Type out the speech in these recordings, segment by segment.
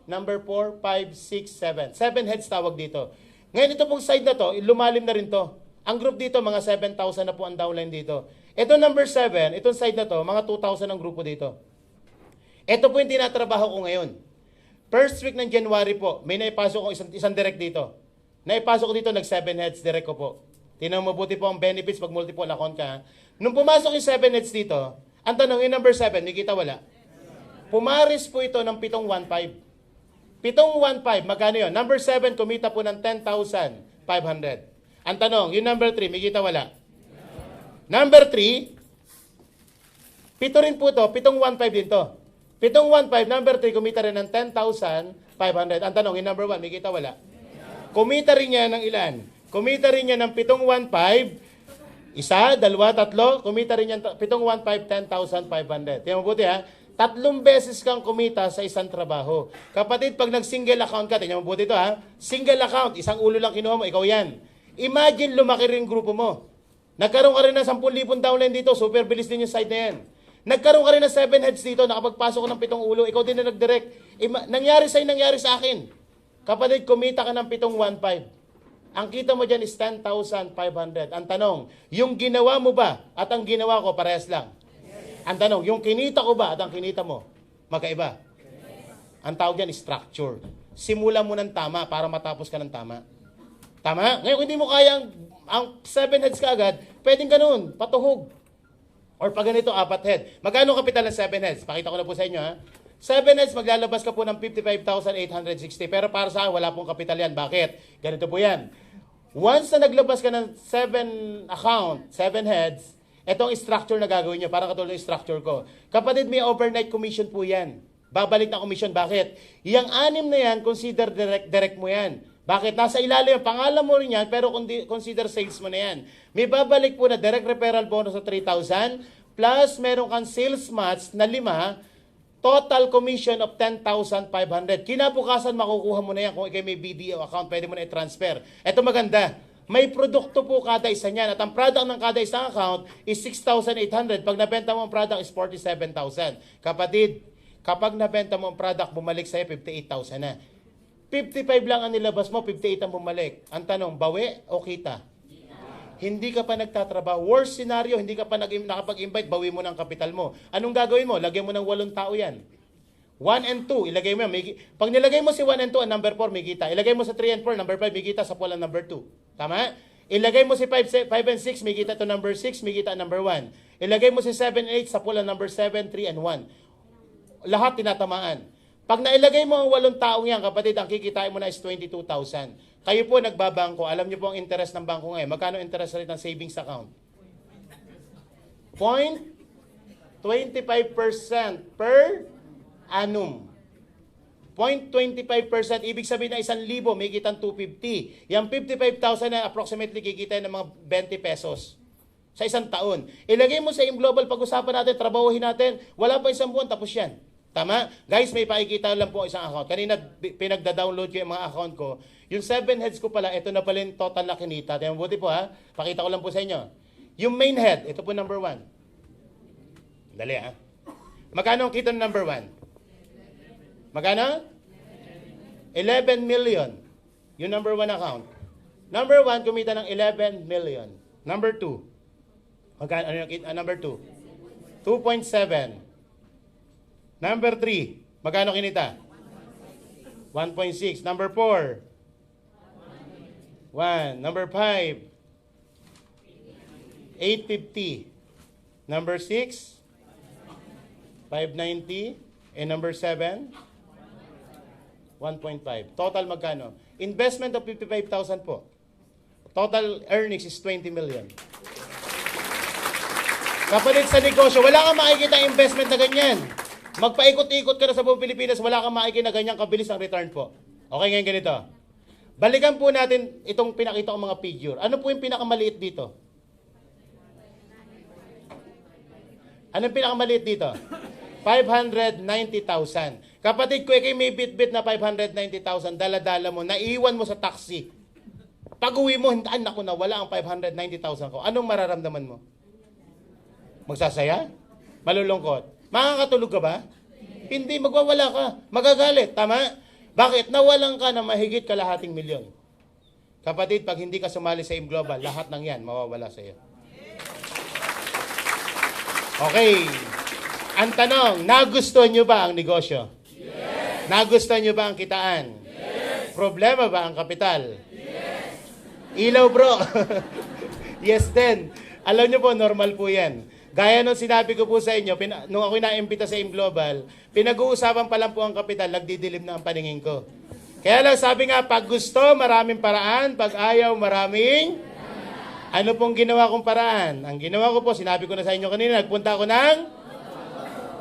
number 4, 5, 6, 7. 7 heads tawag dito. Ngayon ito pong side na to, lumalim na rin to. Ang group dito, mga 7,000 na po ang downline dito. Ito number 7, itong side na to, mga 2,000 ang grupo dito. Ito po yung tinatrabaho ko ngayon. First week ng January po, may naipasok ko isang direct dito. Naipasok ko dito, nag-7 heads direct ko po. Tingnan mo mabuti po ang benefits pag multiple account ka. Nung pumasok yung 7 heads dito, ang tanong, yung number 7, may kita wala? Pumaris po ito ng 715. 715, magkano yun? Number 7, kumita po ng 10,500. Ang tanong, yung number 3, may kita wala? Number 3, pito rin po ito, 715 din to. 715, number 3, kumita rin ng 10,500. Ang tanong, yung number 1, may kita wala? Kumita rin niya ng ilan? Kumita rin niya ng 715, isa, dalawa, tatlo, kumita rin niya 715, 10,500. Tingnan mo buti ha, 3 beses kang kumita sa isang trabaho. Kapatid, pag nag-single account ka, tingnan mo buti ito ha, single account, isang ulo lang kinuha mo, ikaw yan. Imagine lumaki rin grupo mo. Nagkaroon ka rin ng 10,000 downline dito, super bilis din yung side na yan. Nagkaroon ka rin ng 7 heads dito, nakapagpasok ka ng 7 ulo, ikaw din na nag-direct. Nangyari sa'yo, nangyari sa akin. Kapatid, kumita ka ng 715. Ang kita mo dyan is 10,500. Ang tanong, yung ginawa mo ba at ang ginawa ko parehas lang? Ang tanong, yung kinita ko ba at ang kinita mo, magkaiba? Ang tawag dyan is structure. Simula mo ng tama para matapos ka ng tama. Tama? Ngayon, kung hindi mo kaya ang 7 heads ka agad, pwedeng ganun, patuhog. Or pag ganito, 4 head. Magkano kapital ng 7 heads? Pakita ko na po sa inyo ha. 7 heads, maglalabas ka po ng 55,860. Pero para sa akin, wala pong kapital yan. Bakit? Ganito po yan. Once na naglabas ka ng 7 account, 7 heads, itong structure na gagawin nyo, parang katulad ng structure ko. Kapatid, may overnight commission po yan. Babalik na commission. Bakit? Yang 6 na yan, consider direct mo yan. Bakit? Nasa ilalim, pangalan mo rin yan, pero consider sales mo na yan. May babalik po na direct referral bonus sa 3,000, plus meron kang sales match na 5, total commission of 10,500. Kinabukasan, makukuha mo na yan kung ikay may BDO account, pwede mo na i-transfer. Ito maganda. May produkto po kada isa niyan. At ang product ng kada isang account is 6,800. Pag nabenta mo ang product is 47,000. Kapatid, kapag nabenta mo ang product, bumalik sa'yo 58,000 na. 55 lang ang nilabas mo, 58 ang bumalik. Ang tanong, bawi o kita? Hindi ka pa nagtatrabaho. Worst scenario, hindi ka pa nakapag-invite, bawi mo ng kapital mo. Anong gagawin mo? Lagyan mo ng 8 tao yan. 1 and 2, ilagay mo yan. Pag nilagay mo si 1 and 2, ang number 4 may kita. Ilagay mo sa 3 and 4, number 5 may kita sa pulang number 2. Tama? Ilagay mo si 5 and 6, may kita to number 6, may kita number 1. Ilagay mo si 7 and 8 sa pulang number 7, 3 and 1. Lahat tinatamaan. Pag nailagay mo ang 8 taong yan, kapatid, ang kikitain mo na is 22,000. Kayo po nagbabangko, alam niyo po ang interest ng bangko ngayon. Magkano interest rate ng savings account? 0.25% per annum. 0.25%, ibig sabihin na 1,000, may kitang 250. Yung 55,000 na approximately kikita ng mga 20 pesos sa isang taon. Ilagay mo sa global, pag-usapan natin, trabahuhin natin, wala pa isang buwan, tapos yan. Tama? Guys, may pakikita lang po isang account. Kanina, pinagda-download ko yung mga account ko. Yung 7 heads ko pala, ito na pala yung total na kinita. Tingnan buti po ha. Pakita ko lang po sa inyo. Yung main head, ito po number 1. Dali ha. Magkano ang kita ng number 1? Magkano? 11 million. Yung number 1 account. Number 1, kumita ng 11 million. Number 2. Magkano? Ano yung number 2? 2.7. Number 3, magkano kinita? 1.6. Number 4, 1. Number 5, 850. Number 6, 590. And number 7, 1.5. Total magkano? Investment of 55,000 po. Total earnings is 20 million. Kapatid sa negosyo, wala kang makikita investment na ganyan. Magpaikot-ikot ka na sa buong Pilipinas, wala kang makikita na ganyang kabilis ang return po. Okay, ngayon ganito. Balikan po natin itong pinakita kong mga figure. Ano po yung pinakamaliit dito? Anong pinakamaliit dito? 590,000. Kapatid ko, may bit-bit na 590,000, dala-dala mo, naiwan mo sa taxi. Pag-uwi mo, naku na, wala ang 590,000 ko. Anong mararamdaman mo? Magsasaya? Malulungkot? Makakatulog ka ba? Hindi, magwawala ka. Magagalit, tama? Bakit? Nawalan ka na mahigit kalahating milyon. Kapatid, pag hindi ka sumali sa AIM Global, lahat ng yan mawawala sa iyo. Okay. Ang tanong, nagustuhan nyo ba ang negosyo? Yes. Nagustuhan nyo ba ang kitaan? Yes. Problema ba ang kapital? Yes. Ilaw bro. Yes din. Alam nyo po, normal po yan. Gaya nung sinabi ko po sa inyo, nung ako'y na-imbita sa AIM Global, pinag-uusapan pa lang po ang kapital, nagdidilim na ang paningin ko. Kaya lang sabi nga, pag gusto, maraming paraan. Pag ayaw, maraming... Ano pong ginawa kong paraan? Ang ginawa ko po, sinabi ko na sa inyo kanina, nagpunta ako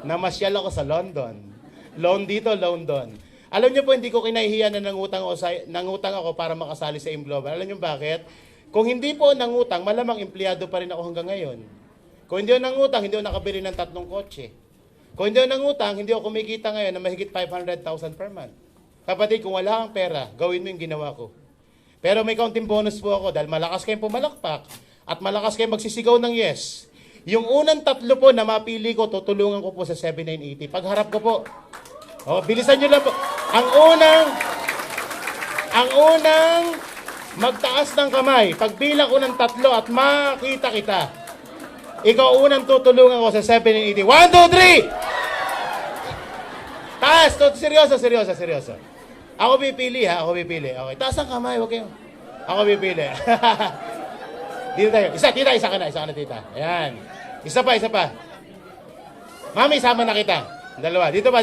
namasyal ako sa London. Loan dito, loan doon. Alam niyo po, hindi ko kinahihiyan na nangutang ako para makasali sa AIM Global. Alam niyo bakit? Kung hindi po nangutang, malamang empleyado pa rin ako hanggang ngayon. Kung hindi ako nangutang, hindi ako nakabili ng 3 kotse. Kung hindi ako nangutang, hindi ako kumikita ngayon na mahigit 500,000 per month. Kapatid, kung wala kang pera, gawin mo yung ginawa ko. Pero may kaunting bonus po ako dahil malakas kayong pumalakpak at malakas kayong magsisigaw ng yes. Yung unang 3 po na mapili ko, tutulungan ko po sa 7980. Pagharap ko po. Oh, bilisan nyo lang po. Ang unang magtaas ng kamay. Pagbilang ko ng 3 at makita kita. Ikaw unang tutulungan ko sa 7980. 1, 2, 3! Taas! Seryoso. Ako pipili ha, ako pipili. Okay, taas ang kamay, okay. Ako pipili. Dito tayo. Isa ka na tita. Ayan. Isa pa. Mami, sama na kita. Dalawa. Dito pa.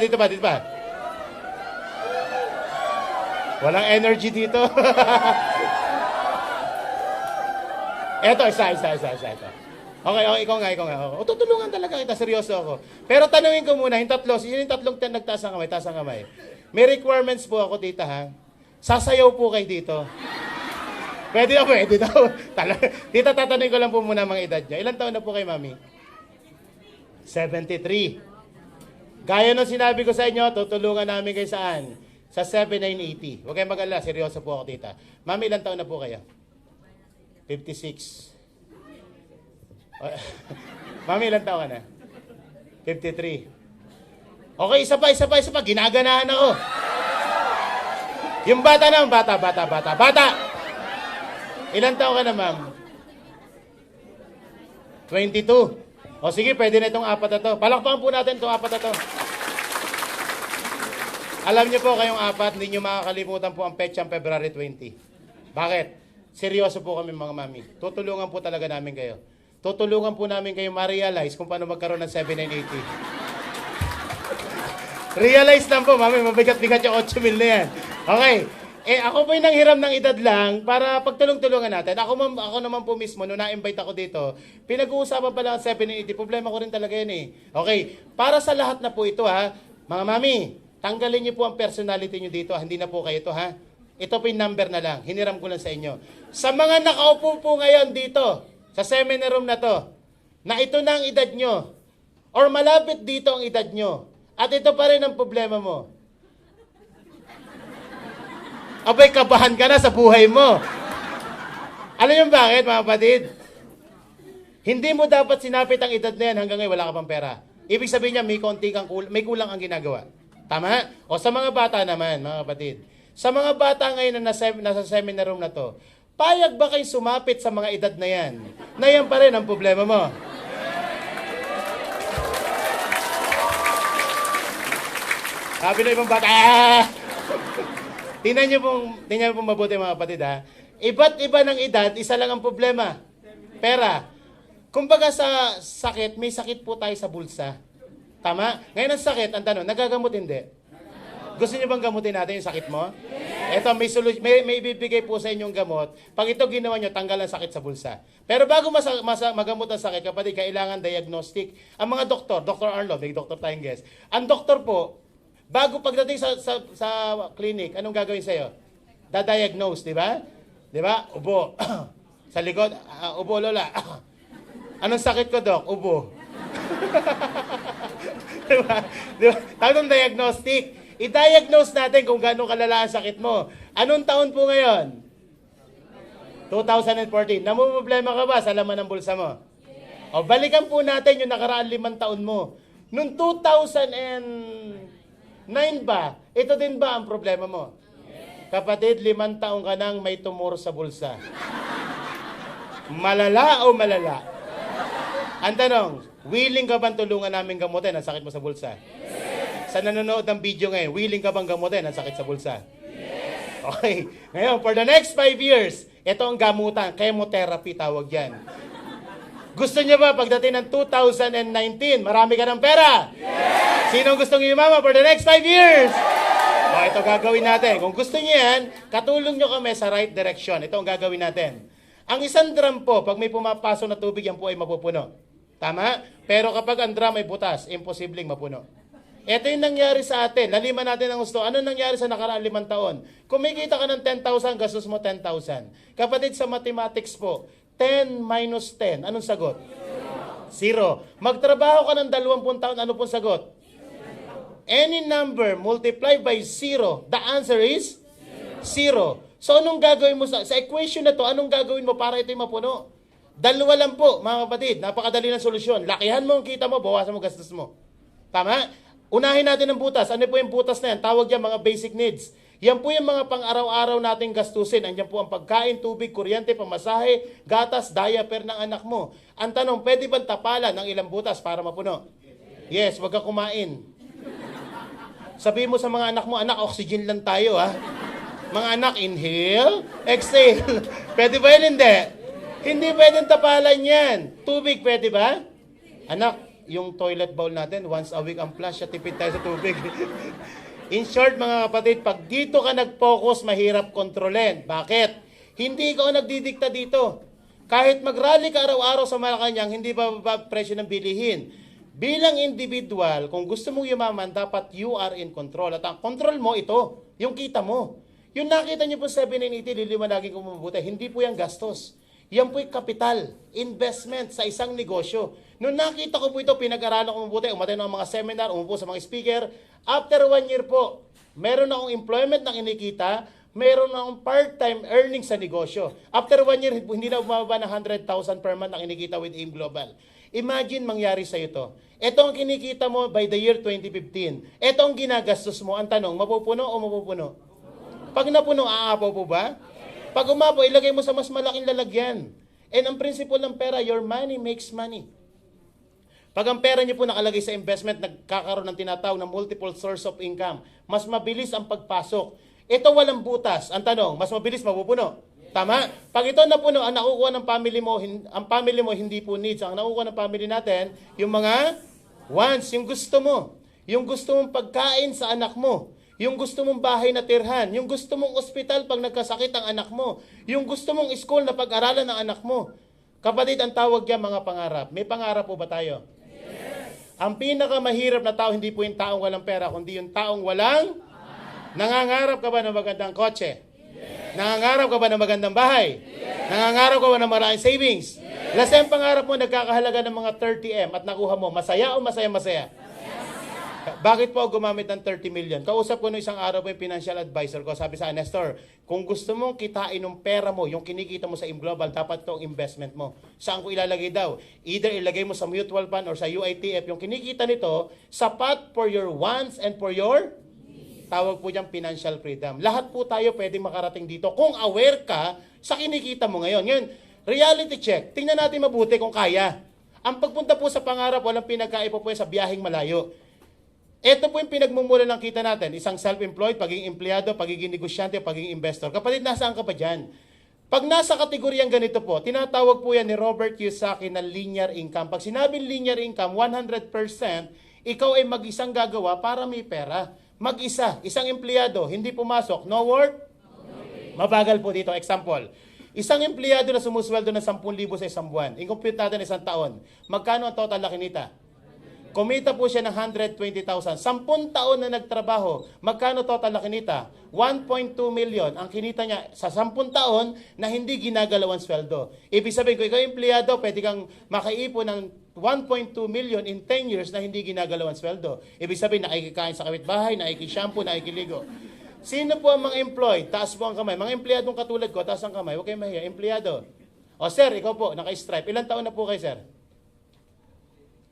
Walang energy dito. Eto, isa. Okay, ikaw nga. O, tutulungan talaga kita, seryoso ako. Pero tanungin ko muna, yung 3, yun yung 3 nagtaas ang kamay, May requirements po ako, tita, ha? Sasayaw po kayo dito. Pwede daw. Tita, tatanungin ko lang po muna mga edad niya. Ilan taon na po kayo, mami? 73. Gaya nung sinabi ko sa inyo, tutulungan namin kayo saan? Sa 7980. Huwag kayong mag-alala, seryoso po ako, tita. Mami, ilan taon na po kayo? 56. Mami, ilan taon ka na? 53. Okay, isa pa. Ginaganahan ako. Yung bata naman, bata. Ilan taon ka na, ma'am? 22. O sige, pwede na itong 4 na to. Palakpakan po natin itong 4 na to. Alam niyo po, kayong 4, hindi niyo makakalimutan po ang petsang February 20. Bakit? Seryoso po kami mga mami. Tutulungan po talaga namin kayo. Tutulungan po namin kayo ma-realize kung paano magkaroon ng 7980. Realize lang po, mami, mabigat-bigat yung 8 mil na yan. Okay. Ako po yung nanghiram ng edad lang para pagtulong-tulungan natin. Ako naman po mismo, nung na-invite ako dito, pinag-uusapan pa lang ang 780. Problema ko rin talaga yan eh. Okay. Para sa lahat na po ito ha, mga mami, tanggalin niyo po ang personality niyo dito. Hindi na po kayo ito ha. Ito po yung number na lang. Hiniram ko lang sa inyo. Sa mga nakaupo po ngayon dito, sa seminar room na to, na ito na ang edad nyo, or malapit dito ang edad nyo, at ito pa rin ang problema mo. Abay, kabahan ka na sa buhay mo. Alam niyo bakit, mga kapatid? Hindi mo dapat sinapit ang edad na yan hanggang ngayon wala ka pang pera. Ibig sabihin niya, may kulang ang ginagawa. Tama? O sa mga bata naman, mga kapatid. Sa mga bata ngayon na nasa seminar room na to, payag ba kayo sumapit sa mga edad na yan? Na yan pa rin ang problema mo. Sabi na ibang bata, Tingnan niyo pong mabuti mga kapatid ha. Iba't iba ng edad, isa lang ang problema. Pera. Kumbaga sa sakit, may sakit po tayo sa bulsa. Tama? Ngayon ang sakit, ang tanong, nagagamot hindi? Gusto niyo bang gamutin natin yung sakit mo? Ito, may ibibigay po sa inyong gamot. Pag ito ginawa nyo, tanggal ang sakit sa bulsa. Pero bago magamot ang sakit, kapatid, kailangan diagnostic. Ang mga doktor, Dr. Arlo, may doktor tayong guest. Ang doktor po, bago pagdating sa clinic, anong gagawin sa'yo? Da-diagnose, di ba? Di ba? Ubo. Sa likod, ubo, lola. Anong sakit ko, Doc? Ubo. Diba? Tawag ng diagnostic. I-diagnose natin kung gano'ng kalala ang sakit mo. Anong taon po ngayon? 2014. Namumblema ka ba sa laman ng bulsa mo? O, balikan po natin yung nakaraan 5 taon mo. Noong 2000 and... 9 ba? Ito din ba ang problema mo? Kapatid, 5 taong ka nang may tumor sa bulsa. Malala o malala? Ang tanong, willing ka bang tulungan namin gamutin ang sakit mo sa bulsa? Sa nanonood ng video ngayon, willing ka bang gamutin ang sakit sa bulsa? Okay. Ngayon, for the next 5 years, ito ang gamutan. Chemotherapy tawag yan. Gusto niyo ba pagdating ng 2019, marami ka ng pera? Yes! Sino gustong yumaman for the next 5 years? O, ito gagawin natin. Kung gusto niyo yan, katulong niyo kami sa right direction. Ito ang gagawin natin. Ang isang drum po, pag may pumapasok na tubig, yan po ay mapupuno. Tama? Pero kapag ang drum ay butas, imposibleng mapuno. Ito yung nangyari sa atin. Naliman natin ang gusto. Ano nangyari sa nakaraan 5 taon? Kumikita ka ng 10,000, gastos mo 10,000. Kapatid, sa mathematics po, 10 minus 10, anong sagot? 0. Magtrabaho ka ng 20 taon, ano pong sagot? Any number multiplied by 0, the answer is 0. So anong gagawin mo sa equation na to? Anong gagawin mo para ito'y mapuno? 2 lang po, mga kapatid. Napakadali ng solusyon. Lakihan mo ang kita mo, bawasan mo gastos mo. Tama? Unahin natin ang butas. Ano po yung butas na yan? Tawag yan mga basic needs. Yan po yung mga pang-araw-araw nating gastusin. Andiyan po ang pagkain, tubig, kuryente, pamasahe, gatas, diaper ng anak mo. Ang tanong, pwede bang tapalan ng ilang butas para mapuno? Yes, wag ka kumain. Sabihin mo sa mga anak mo, anak, oxygen lang tayo, ha? Mga anak, inhale, exhale. Pwede ba yun? Hindi. Hindi pwedeng tapalan yan. Tubig, pwede ba? Anak, yung toilet bowl natin, once a week ang flush, tipid tayo sa tubig. In short, mga kapatid, pag dito ka nag-focus, mahirap kontrolin. Bakit? Hindi ikaw nagdidikta dito. Kahit mag-rally ka araw-araw sa Malacanang, hindi bababa presyo ng bilihin. Bilang individual, kung gusto mong yumaman, dapat you are in control. At ang control mo, ito, yung kita mo. Yung nakita niyo po 780, liliwanagin ko mabuti, hindi po yung gastos. Yan po yung kapital, investment sa isang negosyo. Noong nakita ko po ito, pinag-aralan ko mabuti, umatay ng mga seminar, umupo sa mga speaker. After 1 year po, meron akong employment na kinikita, meron akong part-time earnings sa negosyo. After 1 year, hindi na bumaba ng 100,000 per month na kinikita with AIM Global. Imagine mangyari sa ito. Ito ang kinikita mo by the year 2015. Ito ang ginagastos mo. Ang tanong, mapupuno o mapupuno? Pag napuno, aapaw po ba? Pag umapo, ilagay mo sa mas malaking lalagyan. And ang principle ng pera, your money makes money. Pag ang pera niyo po nakalagay sa investment, nagkakaroon ng tinatawag na multiple source of income. Mas mabilis ang pagpasok. Ito walang butas. Ang tanong, mas mabilis mapupuno. Tama? Pag ito napuno, ang nakukuha ng family mo hindi po needs. Ang nakukuha ng family natin, yung mga wants, yung gusto mo. Yung gusto mong pagkain sa anak mo. Yung gusto mong bahay na tirhan, yung gusto mong ospital pag nagkasakit ang anak mo, yung gusto mong school na pag-aralan ng anak mo. Kapatid, ang tawag yan mga pangarap. May pangarap po ba tayo? Yes. Ang pinakamahirap na tao, hindi po yung taong walang pera, kundi yung taong walang nangangarap ka ba ng magandang kotse? Yes. Nangangarap ka ba ng magandang bahay? Yes. Nangangarap ka ba ng maraming savings? Yes. Lasang pangarap mo nagkakahalaga ng mga 30M at nakuha mo, masaya o masaya-masaya? Bakit po gumamit ng 30 million? Kausap ko no isang araw po yung financial advisor ko. Sabi sa Nestor, kung gusto mong kitain ng pera mo, yung kinikita mo sa AIM Global, dapat itong investment mo. Saan ko ilalagay daw? Either ilagay mo sa mutual fund or sa UITF. Yung kinikita nito, sapat for your wants and for your tawag po diyang financial freedom. Lahat po tayo pwedeng makarating dito kung aware ka sa kinikita mo ngayon. Ngayon, reality check. Tingnan natin mabuti kung kaya. Ang pagpunta po sa pangarap, walang pinagkaiba po sa biyaheng malayo. Ito po yung pinagmumula ng kita natin. Isang self-employed, pagiging empleyado, pagiging negosyante, pagiging investor. Kapatid, nasaan ka pa dyan? Pag nasa kategoryang ganito po, tinatawag po yan ni Robert Kiyosaki na linear income. Pag sinabing linear income, 100%, ikaw ay mag-isang gagawa para may pera. Mag-isa, isang empleyado, hindi pumasok, no work? Mabagal po dito. Example, isang empleyado na sumusweldo ng 10,000 sa isang buwan. I-compute natin isang taon. Magkano ang total na kinita? Kumita po siya ng 120,000. 10 taon na nagtrabaho, magkano total na kinita? 1.2 million. Ang kinita niya sa 10 taon na hindi ginagalawan sweldo. Ibig sabihin, kung ikaw empleyado, pwede kang makaipon ng 1.2 million in 10 years na hindi ginagalawan sweldo. Ibig sabihin, nakikikain sa kapitbahay, nakikishampoo, nakikiligo. Sino po ang mga employed? Taas po ang kamay. Mga empleyadong katulad ko, taas ang kamay. Huwag kayong mahiya. Empleyado. O sir, ikaw po, naka-stripe. Ilan taon na po kayo, sir?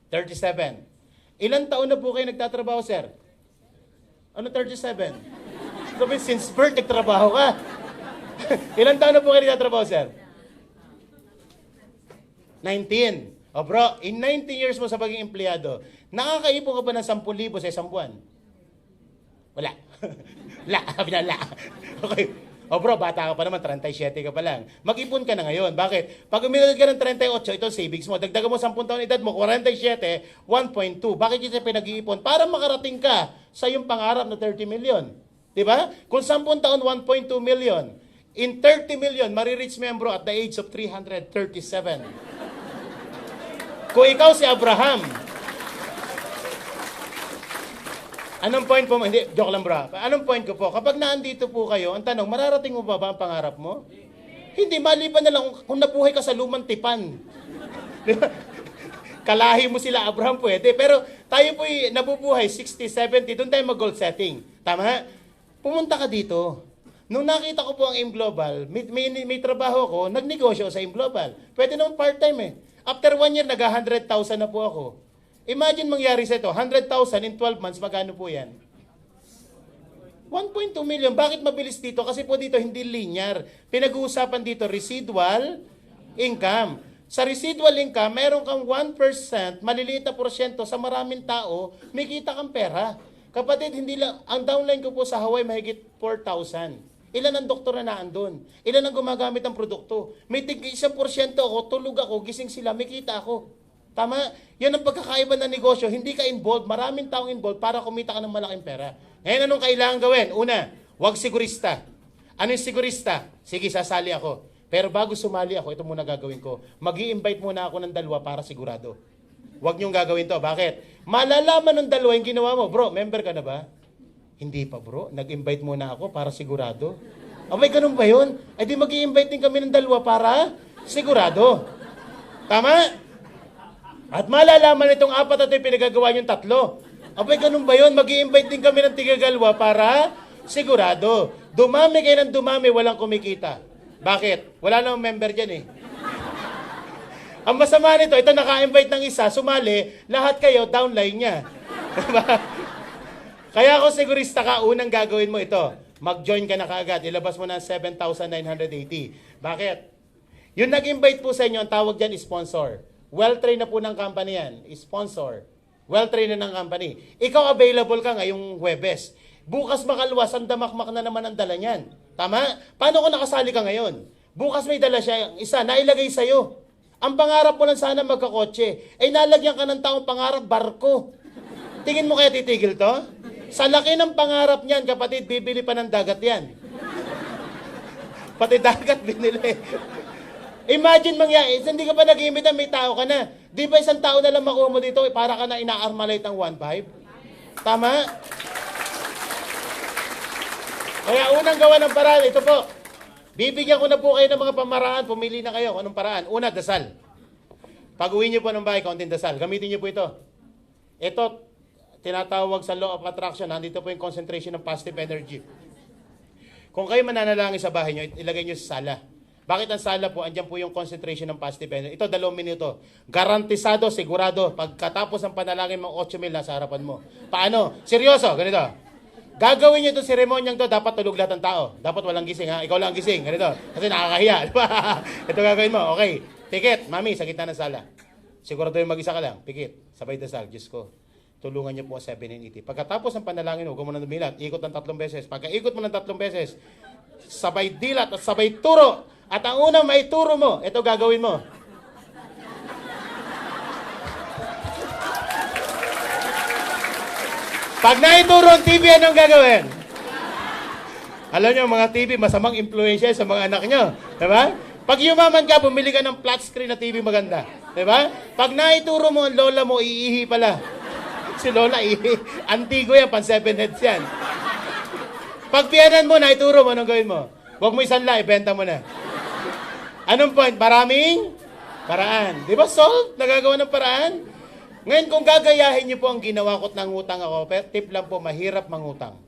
37. Ilan taon na po kayo nagtatrabaho, sir? Ano 37? Sabi, since birth, nagtrabaho ka. Ilan taon na po kayo nagtatrabaho, sir? 19. O bro, in 19 years mo sa pagiging empleyado, nakakaipon ka ba ng 10,000 sa isang buwan? Wala. Wala. Wala. Okay. O bro, bata ka pa naman, 37 ka pa lang. Mag-ipon ka na ngayon. Bakit? Pag uminod ka ng 38, ito savings mo. Dagdagan mo 10 taon edad mo, 47, 1.2. Bakit yun siya pinag-iipon? Para makarating ka sa yung pangarap na 30 million. Diba? Kung 10 taon, 1.2 million. In 30 million, marireach membro at the age of 337. Kung ikaw si Abraham, anong point po mo? Hindi, joke lang bro. Anong point ko po? Kapag naandito po kayo, ang tanong, mararating mo ba ang pangarap mo? Hindi, maliban na lang kung nabuhay ka sa lumang tipan. Kalahi mo sila, Abraham, pwede. Pero tayo po'y nabubuhay, 60, 70, doon tayo mag-goal setting. Tama? Pumunta ka dito. Nung nakita ko po ang AIM Global, may trabaho ko, nagnegosyo sa AIM Global. Pwede naman part-time eh. After 1 year, nag-100,000 na po ako. Imagine mangyari sa ito, 100,000 in 12 months, magkano po yan? 1.2 million. Bakit mabilis dito? Kasi po dito hindi linear. Pinag-uusapan dito residual income. Sa residual income, meron kang 1%, maliliit na porsyento sa maraming tao, may kita kang pera. Kapatid, hindi lang, ang downline ko po sa Hawaii mahigit 4,000. Ilan ang doktor na naandun? Ilan ang gumagamit ng produkto? May tig 1% ako, tulog ako, gising sila, may kita ako. Tama? Yan ang pagkakaiba ng negosyo. Hindi ka involved, maraming taong involved para kumita ka ng malaking pera. Ngayon, anong kailangan gawin? Una, huwag sigurista. Ano yung sigurista? Sige, sasali ako. Pero bago sumali ako, ito muna gagawin ko. Mag-i-invite muna ako ng 2 para sigurado. Huwag niyong gagawin to. Bakit? Malalaman ng 2 yung ginawa mo. Bro, member ka na ba? Hindi pa bro. Nag-invite muna ako para sigurado. May ganun ba yun? Di mag-i-invite din kami ng 2 para sigurado. Tama? At malalaman itong 4 at yung pinagagawa yung 3. Ganun ba yun? Mag-i-invite din kami ng 2 para sigurado. Dumami kayo ng dumami, walang kumikita. Bakit? Wala namang member dyan eh. Ang masama nito, ito naka-invite ng isa, sumali, lahat kayo downline niya. Kaya kung sigurista ka, unang gagawin mo ito, mag-join ka na kaagad, ilabas mo na 7,980. Bakit? Yung nag-invite po sa inyo, ang tawag dyan, sponsor. Well-trained na po ng company yan, sponsor. Well-trained na ng company. Ikaw available ka ngayong Huwebes. Bukas makaluwas, ang damakmak na naman ang dala niyan. Tama? Paano kung nakasali ka ngayon? Bukas may dala siya, isa, nailagay sa'yo. Ang pangarap mo lang sana magkakotse. Nalagyan ka ng taong pangarap, barko. Tingin mo kaya titigil to? Sa laki ng pangarap niyan, kapatid, bibili pa ng dagat yan. Pati dagat binili. Imagine mangyari, hindi ka pa nag-iimbita, may tao ka na. Di ba isang tao na lang makuha mo dito, para ka na ina-armalite ng 1.5? Tama? Kaya unang gawa ng paraan, ito po. Bibigyan ko na po kayo ng mga pamaraan, pumili na kayo kung anong paraan. Una, dasal. Pag uwi niyo po ng bahay, kaunting dasal. Gamitin niyo po ito. Ito, tinatawag sa law of attraction, nandito po yung concentration ng positive energy. Kung kayo mananalangin sa bahay nyo, ilagay nyo sa sala. Bakit ang sala po? Andyan po yung concentration ng positive energy. Ito, 2 minuto. Garantisado, sigurado, pagkatapos ng panalangin mga 8,000 nasa harapan mo. Paano? Seryoso, ganito. Gagawin nyo itong seremonyang to, dapat tulog lahat ng tao. Dapat walang gising, ha? Ikaw lang gising, ganito. Kasi nakakahiya, di ba? Ito gagawin mo, okay. Pikit, mami, sa gitna ng sala. Sigurado yung mag-isa ka lang. Pikit, sabay dasal, Diyos ko. Tulungan niyo po ang 780. Pagkatapos ng panalangin mo, huwag mo na dumilat. Ikot ng 3 beses. Pagka-ikot mo ng 3 beses, sabay dilat at sabay turo. At ang unang may turo mo, ito gagawin mo. Pag naituro ang TV, anong gagawin? Alam niyo, mga TV, masamang influensya sa mga anak niyo. Diba? Pag yumaman ka, bumili ka ng flat screen na TV maganda. Diba? Pag naituro mo ang lola mo, iihi pala. Si Lola, antigo yan, pan 7 heads yan. Pag piyanan mo, naituro mo, anong gawin mo? Huwag mo isanla, ibenta mo na. Anong point? Maraming paraan. Di ba solve? Nagagawa ng paraan? Ngayon, kung gagayahin niyo po ang ginawa ko't nangutang ako, pero tip lang po, mahirap mangutang.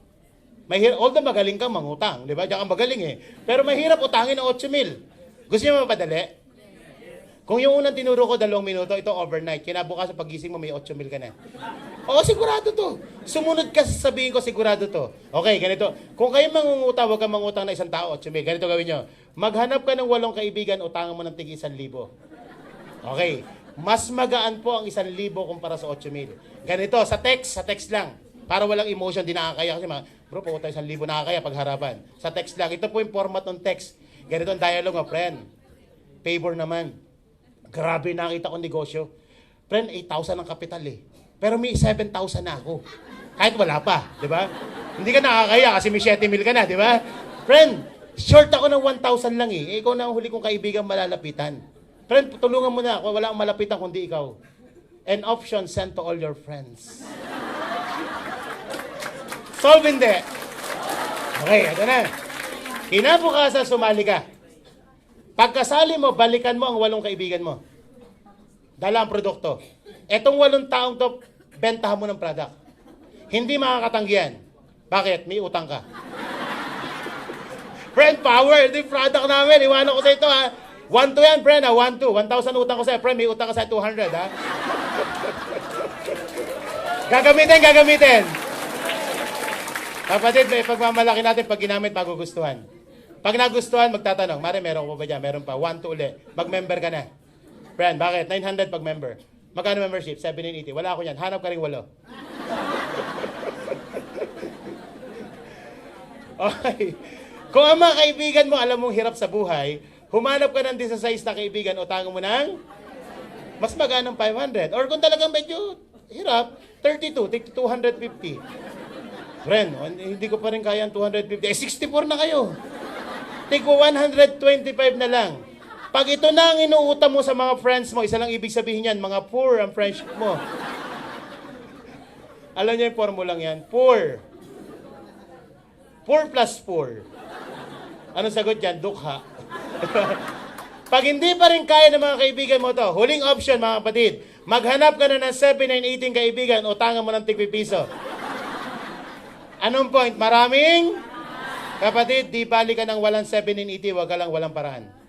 Although magaling kang mangutang, di ba? Diyan kang magaling eh. Pero mahirap utangin ng 8,000. Gusto niyo mapadali? Kung yung unang tinuro ko 2 minuto, ito overnight. Kinabukasan pagising mo, may 8,000 ka na. Oo, sigurado to. Sumunod ka sa sabihin ko, sigurado to. Okay, ganito. Kung kayo mangungutang, huwag kang mangutang na 1 tao, 8,000. Ganito gawin nyo. Maghanap ka ng 8 kaibigan, utangan mo ng tig 1,000. Okay. Mas magaan po ang 1,000 kumpara sa 8,000. Ganito, sa text lang. Para walang emotion, di nakakaya. Kasi mga, bro, po tayo 1,000, nakakaya pagharapan. Sa text lang. Ito po yung format ng text. Ganito ang dialogue, friend. Favor naman. Grabe nakita kong negosyo. Friend, 8,000 ang kapital eh. Pero may 7,000 na ako. Kahit wala pa, di ba? Hindi ka nakakaya kasi may 7,000 ka na, di ba? Friend, short ako ng 1,000 lang eh. Ikaw na ang huli kong kaibigan malalapitan. Friend, tulungan mo na ako. Wala akong malapitan kundi ikaw. An option sent to all your friends. Solve hindi. Okay, ito na. Kinabukasan, sumali ka. Pagkasali mo, balikan mo ang 8 kaibigan mo. Dala ang produkto. Etong 8 taong to, bentahan mo ng product. Hindi makakatanggihan. Bakit? May utang ka. Friend, power. Ito yung product namin. Iwanan ko sa ito, ha. 1-2 yan, friend, ha. 1-2. 1,000 utang ko sa'yo. Friend, may utang ka sa 200, ha. Gagamitin. Kapatid, may pagmamalaki natin pag ginamit, magugustuhan. Pag nagustuhan, magtatanong, Mare, meron ko ba dyan? Meron pa. 1-2 ulit. Mag-member ka na. Friend, bakit? 900 pag member. Magkano membership? 780. Wala ako yan. Hanap ka rin 8. Okay. Kung ang mga kaibigan mo, alam mong hirap sa buhay, humanap ka ng 16 na kaibigan o tango mo ng mas maganang 500. Or kung talagang medyo hirap, 32, take 250. Friend, hindi ko pa rin kaya ang 250. 64 na kayo. Take 125 na lang. Pag ito na ang inuutang mo sa mga friends mo, isa lang ibig sabihin yan, mga poor ang friendship mo. Alam niyo yung formulang yan? Poor. 4 plus 4. Anong sagot dyan? Dukha. Pag hindi pa rin kaya ng mga kaibigan mo to, huling option mga kapatid, maghanap ka na ng 7 and 18 kaibigan o tangan mo ng tig-piso. Anong point? Maraming? Kapatid, di bali ka ng walang 7 and 80, wag ka lang walang paraan.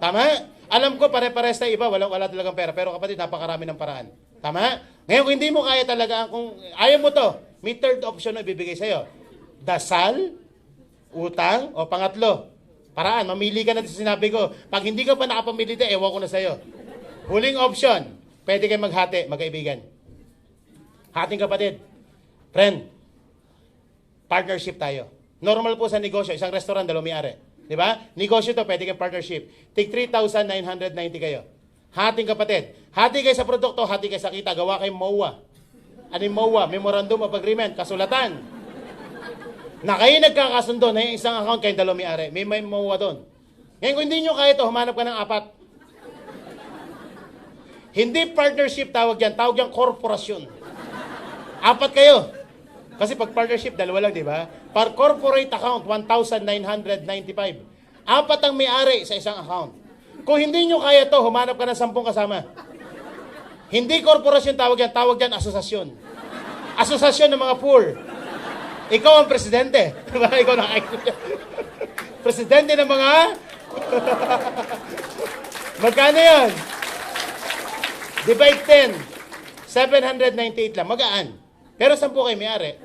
Tama? Alam ko pare-pares na iba, wala talagang pera. Pero kapatid, napakarami ng paraan. Tama? Ngayon, kung hindi mo kaya talaga, kung ayaw mo to, may third option na ibibigay sa'yo. Dasal, utang, o pangatlo. Paraan, mamili ka na sa sinabi ko. Pag hindi ka pa nakapamili na, ewan ko na sa'yo. Huling option, pwede kayo maghati, magkaibigan. Hating kapatid. Friend, partnership tayo. Normal po sa negosyo, isang restaurant, 2 may-ari. Di ba? Negosyo to, pwede kayong partnership. Take 3,990 kayo. Hating kapatid. Hati kayo sa produkto, hati kayo sa kita. Gawa kayong MOA. Ano yung MOA? Memorandum of Agreement. Kasulatan. Na kayo nagkakasundo na yung isang account kayong 2 may-ari. May MOA doon. Ngayon, kung hindi nyo kaya ito, humanap ka ng 4. Hindi partnership tawag yan. Tawag yan korporasyon. 4 kayo. Kasi pag partnership, 2 lang, di ba? Per corporate account, 1,995. 4 ang may-ari sa isang account. Kung hindi nyo kaya to, humanap ka ng 10 kasama. Hindi korporasyon tawag yan asosasyon. Asosasyon ng mga poor. Ikaw ang presidente. Diba? Ikaw na presidente ng mga magkano yun? Divide 10. 798 lang. Magaan. Pero 10 kayo may-ari.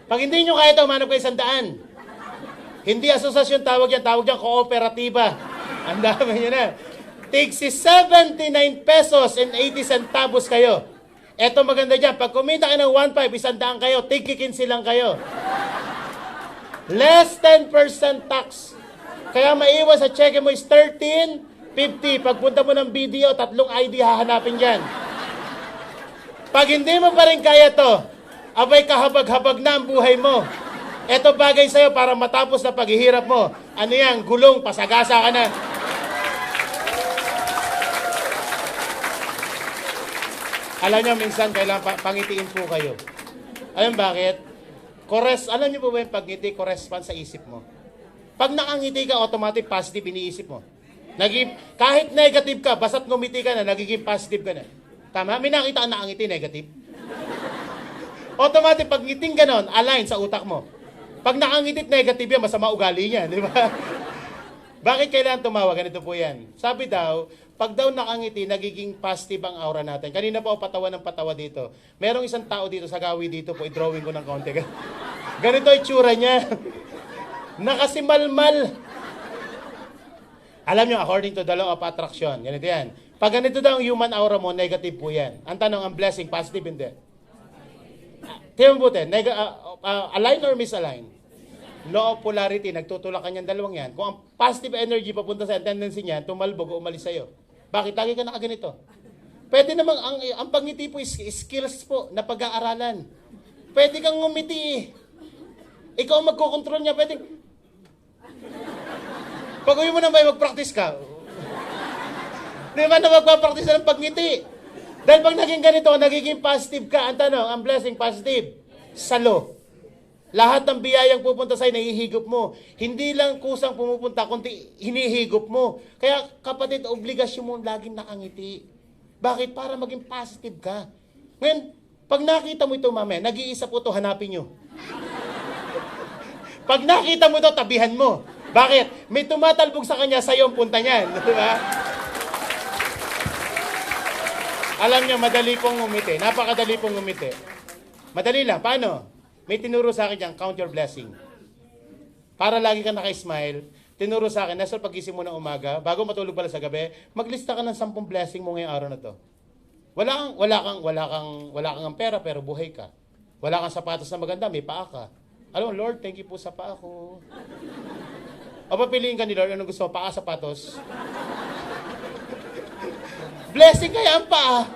Pag hindi nyo kaya ito, humanap kayo 100. Hindi asosasyon tawag yan kooperatiba. Ang dami nyo na. Take 79 pesos and 80 centavos kayo. Eto maganda dyan. Pag kumita kayo ng 1,500, 100 kayo, take 15 lang kayo. Less 10% tax. Kaya maiwas sa cheque mo is 13.50. Pagpunta mo ng BDO, 3 ID hahanapin dyan. Pag hindi mo pa rin kaya to, abay kahabag-habag na ang buhay mo. Ito bagay sa'yo para matapos na paghihirap mo. Ano yan? Gulong, pasagasa ka na. Alam nyo, minsan kailangan pangitiin po kayo. Alam bakit? Alam nyo po ba yung pagngiti, correspond sa isip mo? Pag nakangiti ka, automatic positive iniisip mo. Kahit negative ka, basta't ngumiti ka na, nagiging positive ka na. Tama? May nakita ka nakangiti, negative. Automatic, pag ngiting ganon, align sa utak mo. Pag nakangitit negative yan, masama ugali niya, di ba? Bakit kailangan tumawa? Ganito po yan. Sabi daw, pag daw nakangiti, nagiging positive ang aura natin. Kanina po, patawa ng patawa dito. Merong isang tao dito sa gawi dito po, i-drawing ko ng kaunti. Ganito yung tsura niya. Nakasimalmal. Alam nyo, according to the law of attraction, ganito yan. Pag ganito daw ang human aura mo, negative po yan. Ang tanong, ang blessing, positive, hindi. Tingnan mo po, align or misalign? Law of polarity, nagtutulak kanyang dalawang yan. Kung ang positive energy papunta sa tendency niya, tumalbog o umalis sa'yo. Bakit? Lagi ka nakaganito. Pwede namang, ang pangiti po is skills po na pag-aaralan. Pwede kang ngumiti. Ikaw ang magkocontrol niya. Pwede. Pag uwi mo na ba, mag-practice ka. Di ba na magpa-practice na ng pagngiti? Dahil pag naging ganito, nagiging positive ka. Ang tanong, ang blessing positive. Salo. Lahat ng biyayang pupunta sa'yo, nahihigop mo. Hindi lang kusang pumupunta, kundi hinihigop mo. Kaya kapatid, obligasyon mo laging nakangiti. Bakit? Para maging positive ka. Ngayon, pag nakita mo ito mamaya, nag-iisa po ito, hanapin nyo. Pag nakita mo ito, tabihan mo. Bakit? May tumatalbog sa kanya, sa'yo ang punta niyan. Diba? Alam niyo, madali pong umiti. Napakadali pong umiti. Madali lang. Paano? May tinuro sa akin dyan, count your blessing. Para lagi ka naka-smile, tinuro sa akin, nasa pag-isip mo ng umaga, bago matulog pala sa gabi, maglista ka ng 10 blessing mo ngayong araw na to. Wala kang pera, pero buhay ka. Wala kang sapatos na maganda, may paa ka. Alam mo, Lord, thank you po sa paa ko. O papiliin ka ni Lord, anong gusto mo, paa, sapatos? Blessing kaya ang paa.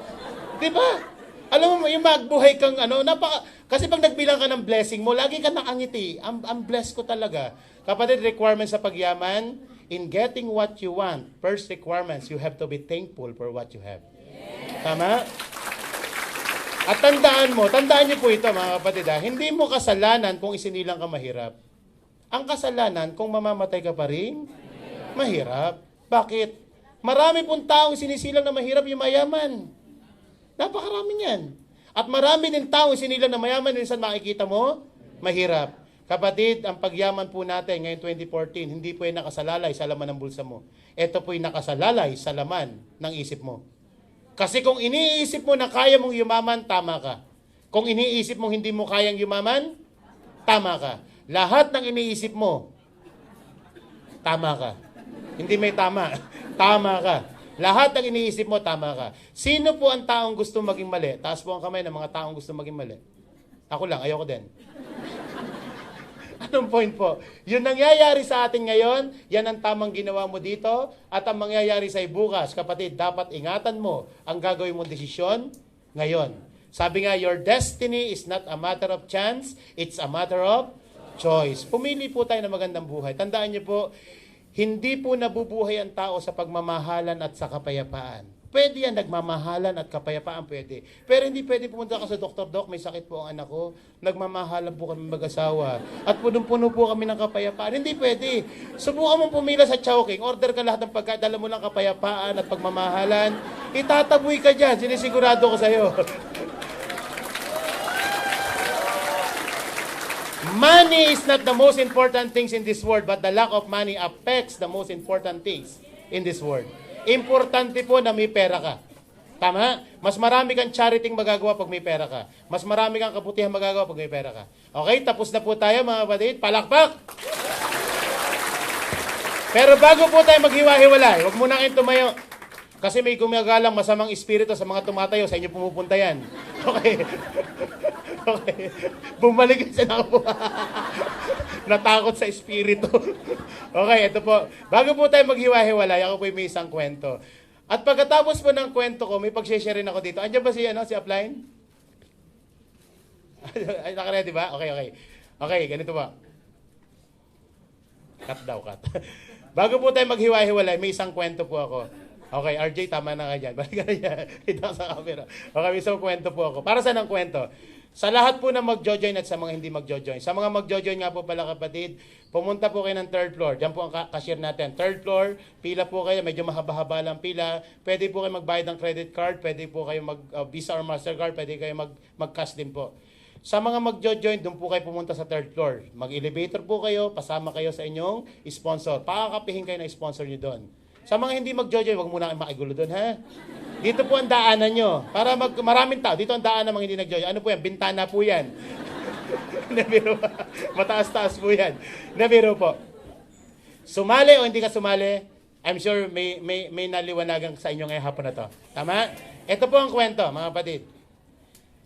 Diba? Alam mo, yung magbuhay kang kasi pag nagbilang ka ng blessing mo, lagi ka nakangiti. Ang bless ko talaga. Kapatid, requirements sa pagyaman, in getting what you want, first requirements, you have to be thankful for what you have. Yes. Tama? At tandaan niyo po ito mga kapatid, hindi mo kasalanan kung isinilang ka mahirap. Ang kasalanan kung mamamatay ka pa rin, mahirap. Bakit? Marami pong taong sinisilang na mahirap yung mayaman. Napakarami niyan. At marami din tao sinilang na mayaman, minsan makikita mo, mahirap. Kapatid, ang pagyaman po natin ngayon 2014, hindi po yung nakasalalay sa laman ng bulsa mo. Ito po yung nakasalalay sa laman ng isip mo. Kasi kung iniisip mo na kaya mong yumaman, tama ka. Kung iniisip mong hindi mo kayang yumaman, tama ka. Lahat ng iniisip mo, tama ka. Hindi may tama. Tama ka. Lahat ng iniisip mo, tama ka. Sino po ang taong gusto maging mali? Taas po ang kamay ng mga taong gusto maging mali. Ako lang, ayoko din. Anong point po? Yung nangyayari sa atin ngayon, yan ang tamang ginawa mo dito, at ang mangyayari sa bukas, kapatid, dapat ingatan mo ang gagawin mong desisyon ngayon. Sabi nga, your destiny is not a matter of chance, it's a matter of choice. Pumili po tayo ng magandang buhay. Tandaan niyo po, hindi po nabubuhay ang tao sa pagmamahalan at sa kapayapaan. Pwede yan, nagmamahalan at kapayapaan pwede. Pero hindi pwede pumunta ka sa Dr. Doc, may sakit po ang anak ko, nagmamahalan po kami mag-asawa, at punong-puno po kami ng kapayapaan. Hindi pwede. Subukan mong pumila sa Chowking, order ka lahat ng pagkain, dala mo lang kapayapaan at pagmamahalan, itataboy ka dyan, sinisigurado ko sa'yo. Money is not the most important things in this world, but the lack of money affects the most important things in this world. Importante po na may pera ka. Tama? Mas marami kang charityng magagawa pag may pera ka. Mas marami kang kabutihan magagawa pag may pera ka. Okay, tapos na po tayo mga kapatid. Palakpak! Pero bago po tayo maghiwa-hiwalay, huwag muna kayong tumayo. Kasi may gumagalang masamang espiritu sa mga tumatayo, sa inyo pumupunta yan. Okay? Okay. Bumalik sa nako. Natakot sa espiritu. Okay, ito po. Bago po tayo maghiwa-hiwalay, ako po may isang kwento. At pagkatapos po ng kwento ko, may pag-share rin ako dito. Andiyan ba si Upline? Ay, naka-ready ba? Okay. Okay, ganito ba? Cut daw, cut. Bago po tayo maghiwa-hiwalay, may isang kwento po ako. Okay, RJ, tama na ka dyan. Balik ka na dyan. Ito sa camera. Okay, may isang kwento po ako. Para saan ang kwento? Sa lahat po na mag-join at sa mga hindi mag-join. Sa mga mag-join nga po pala kapatid, pumunta po kayo ng third floor. Diyan po ang cashier natin. Third floor, pila po kayo. Medyo mahaba-haba lang pila. Pwede po kayo magbayad ng credit card. Pwede po kayo mag-Visa or Mastercard. Pwede kayo mag-cash din po. Sa mga magjo-join, doon po kayo pumunta sa third floor. Mag-elevator po kayo, pasama kayo sa inyong sponsor. Pakakapihin kayo ng sponsor nyo doon. Sa mga hindi magjo-join, wag muna kayo makigulo doon, ha? Dito po ang daanan nyo. Para maraming tao. Dito ang daanan ng mga hindi nag-join. Ano po yan? Bintana po yan. Nabiro. Mataas-taas po yan. Nabiro po. Sumali o hindi ka sumali, I'm sure may naliwanagan sa inyo ngayong hapon na to. Tama? Ito po ang kwento, mga kapatid.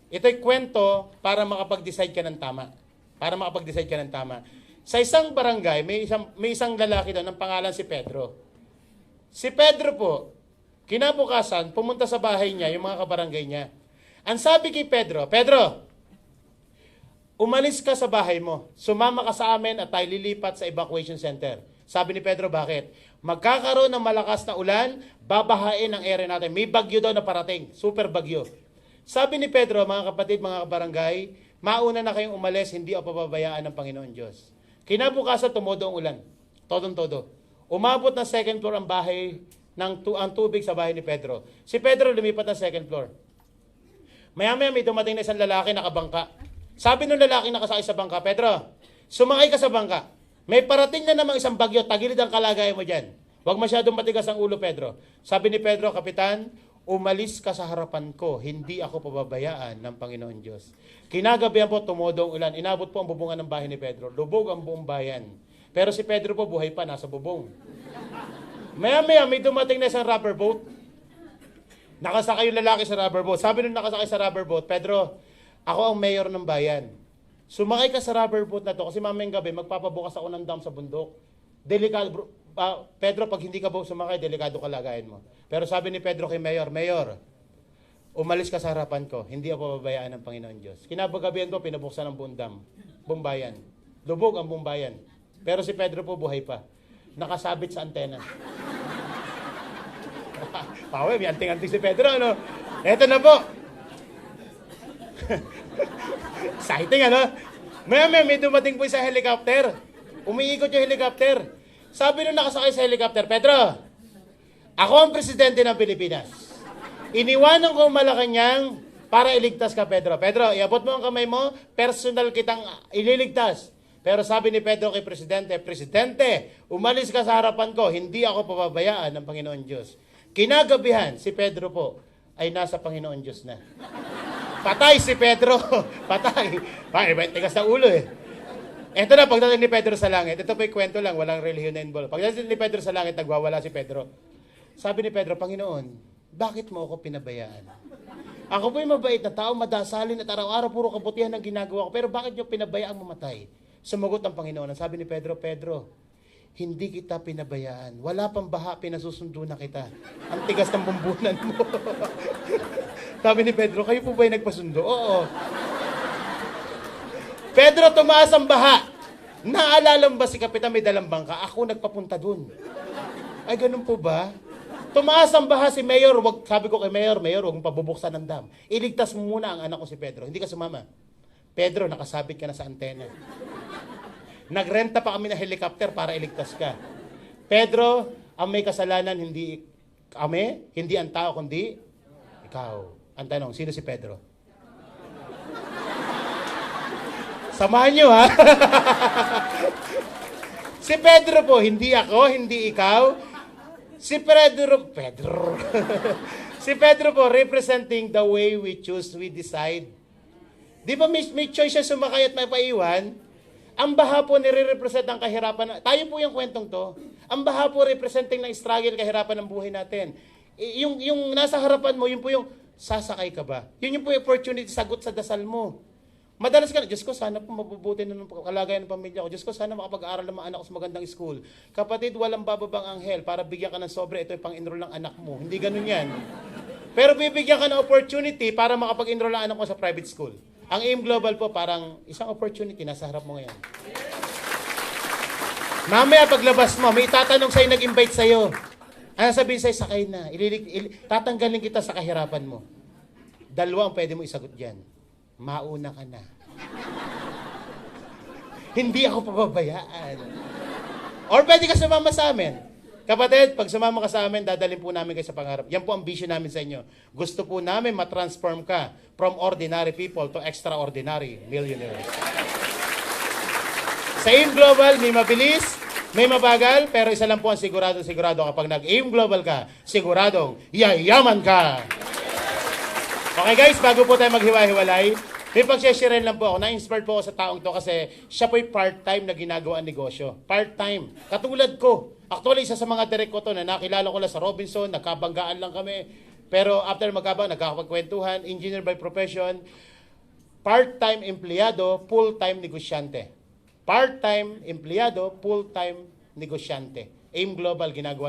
Ito'y kwento para makapag-decide ka ng tama. Para makapag-decide ka ng tama. Sa isang barangay, may isang lalaki doon, ang pangalan si Pedro. Si Pedro po, kinabukasan, pumunta sa bahay niya, yung mga kabarangay niya. Ang sabi kay Pedro, Pedro, umalis ka sa bahay mo. Sumama ka sa amin at tayo lilipat sa evacuation center. Sabi ni Pedro, bakit? Magkakaroon ng malakas na ulan, babahain ang area natin. May bagyo daw na parating, super bagyo. Sabi ni Pedro, mga kapatid, mga kabarangay, mauna na kayong umalis, hindi o pababayaan ng Panginoon Diyos. Kinabukasan, tumodo ang ulan. Todong-todo. Umabot ng second floor ang bahay, ang tubig sa bahay ni Pedro. Si Pedro lumipat ng second floor. Maya-maya may dumating na isang lalaki nakabangka. Sabi nung lalaki nakasakay sa bangka, Pedro, sumakay ka sa bangka. May parating na namang isang bagyo, tagilid ang kalagayan mo dyan. Huwag masyadong matigas ang ulo, Pedro. Sabi ni Pedro, Kapitan, umalis ka sa harapan ko, hindi ako pababayaan ng Panginoon Diyos. Kinagabihan po, tumodong ulan. Inabot po ang bubungan ng bahay ni Pedro. Lubog ang buong bayan. Pero si Pedro po, buhay pa, nasa bubong. Maya-maya, may dumating na isang rubber boat. Nakasakay yung lalaki sa rubber boat. Sabi nung nakasakay sa rubber boat, Pedro, ako ang mayor ng bayan. Sumakay ka sa rubber boat na to kasi mamayang gabi, magpapabukas ako ng dam sa bundok. Delikado, Pedro, pag hindi ka sumakay, delikado kalagayan mo. Pero sabi ni Pedro kay Mayor, Mayor, umalis ka sa harapan ko, hindi ako pababayaan ng Panginoon Diyos. Kinabagabihan ko, pinabuksan ang buong dam, buong bayan. Lubog ang buong bayan. Pero si Pedro po buhay pa. Nakasabit sa antena. Pawe, may anting-anting si Pedro, ano? Eto na po. Exciting, ano? May dumating po sa helicopter. Umiikot yung helicopter. Sabi nung nakasakay sa helicopter, Pedro, ako ang presidente ng Pilipinas. Iniwanan ko Malacanang para iligtas ka, Pedro. Pedro, iabot mo ang kamay mo, personal kitang ililigtas. Pero sabi ni Pedro kay Presidente, Presidente, umalis ka sa harapan ko, hindi ako pababayaan ng Panginoon Diyos. Kinagabihan, si Pedro po ay nasa Panginoon Diyos na. Patay si Pedro. Patay. Tigas na ulo eh. Ito na, pagdating ni Pedro sa langit. Ito po'y kwento lang, walang relihiyon na involved. Pagdating ni Pedro sa langit, nagwawala si Pedro. Sabi ni Pedro, Panginoon, bakit mo ako pinabayaan? Ako po'y mabait na tao, madasalin at araw-araw puro kabutihan ang ginagawa ko. Pero bakit niyo pinabayaan mamatay? Sumagot ang Panginoon. Sabi ni Pedro, Pedro, hindi kita pinabayaan. Wala pang baha, pinasusundo na kita. Ang tigas ng bumbunan mo. Sabi ni Pedro, kayo po ba'y nagpasundo? Oo. Pedro, tumaas ang baha. Naalala mo ba si Kapitan may dalang bangka? Ako nagpapunta dun. Ay, ganun po ba? Tumaas ang baha si Mayor. Sabi ko kay Mayor, huwag mong pabubuksan ng dam. Iligtas mo muna ang anak ko si Pedro. Hindi ka sumama. Pedro, nakasabit ka na sa antena. Nagrenta pa kami ng helicopter para iligtas ka. Pedro, ang may kasalanan, hindi kami, hindi ang tao, kundi ikaw. Ang tanong, sino si Pedro? Samahan nyo, ha? Si Pedro po, hindi ako, hindi ikaw. Si Pedro. Si Pedro po, representing the way we choose, we decide. Di ba may choice siya sumakay at may paiwan? Ang baha po nire-represent ang kahirapan. Tayo po yung kwentong to. Ang baha po representing ng struggle, kahirapan ng buhay natin. Yung nasa harapan mo, yun po yung sasakay ka ba? Yun yung po yung opportunity, sagot sa dasal mo. Madalas ka na, Diyos ko, sana po mabubuti na ng kalagayan ng pamilya ko. Diyos ko, sana makapag-aaral ng mga anak ko sa magandang school. Kapatid, walang bababang anghel para bigyan ka ng sobre, ito yung pang-enroll ng anak mo. Hindi ganun yan. Pero bibigyan ka ng opportunity para makapag-enroll ng anak mo sa private school. Ang AIM Global po, parang isang opportunity, nasa harap mo ngayon. Mamaya paglabas mo, may itatanong sa'yo, nag-invite sa'yo. Ano sabihin sa'yo, sakay na. Tatanggalin kita sa kahirapan mo. Dalawa ang pwede mo isagot dyan. Mauna ka na. Hindi ako pababayaan. Or pwede ka sumama sa amin. Kapatid, pag sumama ka sa amin, dadalhin po namin kayo sa pangarap. Yan po ang vision namin sa inyo. Gusto po namin matransform ka from ordinary people to extraordinary millionaires. Sa AIM Global, may mabilis, may mabagal, pero isa lang po ang sigurado kapag nag-AIM Global ka, siguradong yayaman ka. Okay guys, bago po tayo maghiwa-hiwalay, may pag-share lang po ako. Na-inspired po ako sa taong to kasi siya po'y part-time na ginagawa ang negosyo. Part-time. Katulad ko. Actually, isa sa mga direct ko to na nakilala ko lang sa Robinson, nagkabanggaan lang kami. Pero after nagkakapagkwentuhan, engineer by profession, part-time empleyado, full-time negosyante. Part-time empleyado, full-time negosyante. AIM Global ginagawa